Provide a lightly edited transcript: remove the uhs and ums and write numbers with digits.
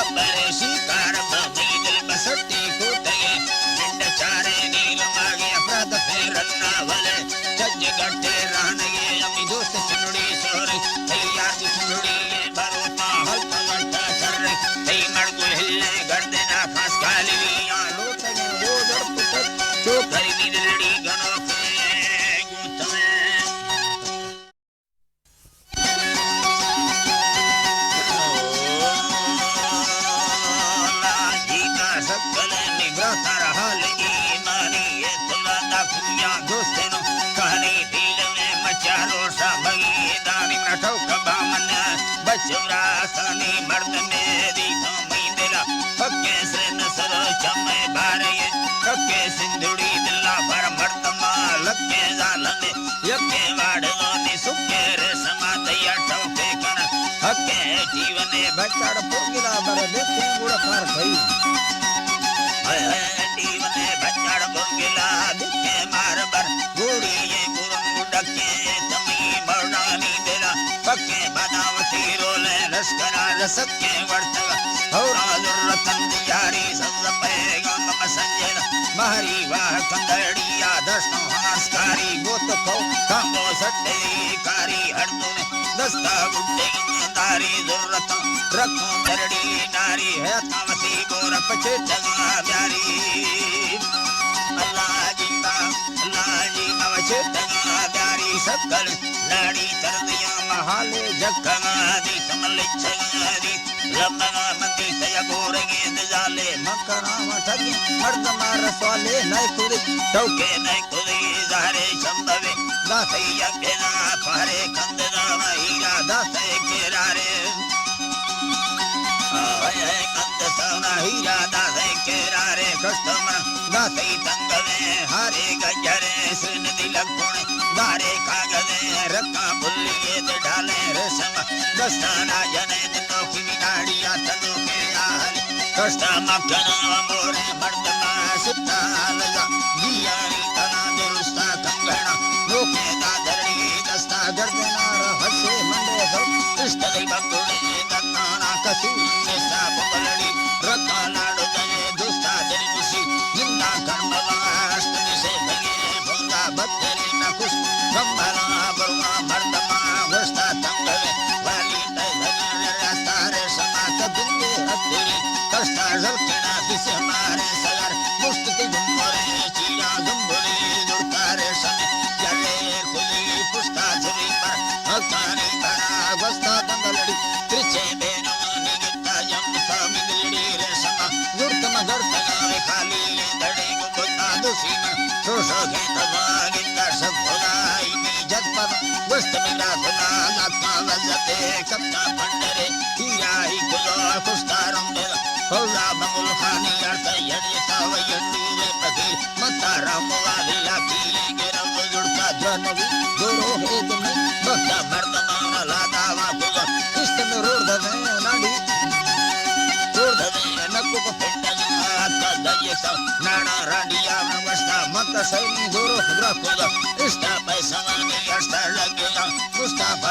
गब्बरे शिकार बमी दिल बसट्टी कूटे निंड चारे नील मागे अपराध फेरन्ना वले जज गट्टे रानगे अमी दोस्त चुनड़ी सोरे तैयार दी चुनड़ी बरोता हल्प गट्टा चर तई मड़गुल हिले गर्दे ना खास काली या लोटे ने वो दड़पुट जो करी दी दिलड़ी गनो के गुतमे सकल निग्रह रहल ईमानी ये तुला दुनिया दोस्तनो कहानी दिल में मचारो सा भगीदानी नठौ कबामन बचुरा सनी मर्द मेरी तो मैंदला पक्के से नसर चमे बारे कक्के सिंधुड़ी दिला पर मर्द मालक के जालने यके वाड़ो नि सुके रे समातया ठोके कन हके जीवने बचाड़ पुगिला बर देखे गुड़ पार भई दीवने बच्चड़ बोंगिला दिखे मार बर गोड़ी ये गुरंगुडके तमी मर्दानी दिला पक्के बनावती रोले लश्करा रसके वर्तगा औरा दुर्रतन दियारी सब पैगम मसंजन महरी वाह कंदड़िया दर्शनो हंसकारी गोत को कांगो सट्टे कारी हरदुने दस्ता बुड्ढे दारी दुर्रतन रखो दरड़ी नारी है तामसी बोर पछे जगा प्यारी अल्लाह जी वछे जगा प्यारी सकल लाड़ी तरदिया महाले जखगा दी समले छगादी लमगा मंदी तय गोरगे दजाले मकरा ठगी मर्द मार सवाले नय कुदी टौके नय कुदी जारे संभवे दासै यज्ञना पारे कंदना हीरा दासै केरारे कंद सवना हीरा दासै केरारे कष्टमा दासै तंगवे हारे गजरे सुन दिलकुण दारे कागजे रक्का बुल्लिए दे ढाले रेशम दस्ताना जने दिनो की नाड़िया तनो के आल कष्ट मकना मोरे मर्दमा सुता लगा जियारी तना दुरुस्ता कंगना लोके दादरी दस्ता गर्दना रहसे मंडे सो इष्ट दैव गुणे दत्ताना कसू नेसा बलड़ी रत्ता लाडो जने दुस्ता दरी मुसी निंदा कर्म वाष्ट निसे भगे भोगा बत्तरी न कुछ गंभरा बरुआ मर्दमा वस्ता तंगवे वाली तय भगे रास्ता रे समात दुनिये हत्तेरी कष्टा जलकेना दिसे मारे सगर मुस्तकी गुम्बरे चीरा गुम्बरे दुर्तारे समे जले कुली पुष्टा झुरी पर हकानी बरा वस्ता दंगलड़ी त्रिचे बेनो निगिता यम सामिदड़ी रे समा गुर्तम गर्तना खाली दड़े गुबता दुसीमन शोषो के तवागिंदा सब भुलाई में जगपद वस्त मिला सुना लात्मा वजते कप्ता पंडरे हीराई कुलो कुस्तारम देला कौला मंगल खानी अर्थ यड़ी सावयंडी वे पति मता रामवाली लाकी गिरम जुड़ता जनवी गुरु हे तुमने भक्ता मर्दमान लादावा कुलो इष्ट में रोड दे नाडी रोड दे नक्कु को पेंडा आता दये सब नाना राडिया वस्ता मत सैनी गुरु ग्रह कुलो इष्ट पैसा ने अर्थ लगेगा मुस्ताफा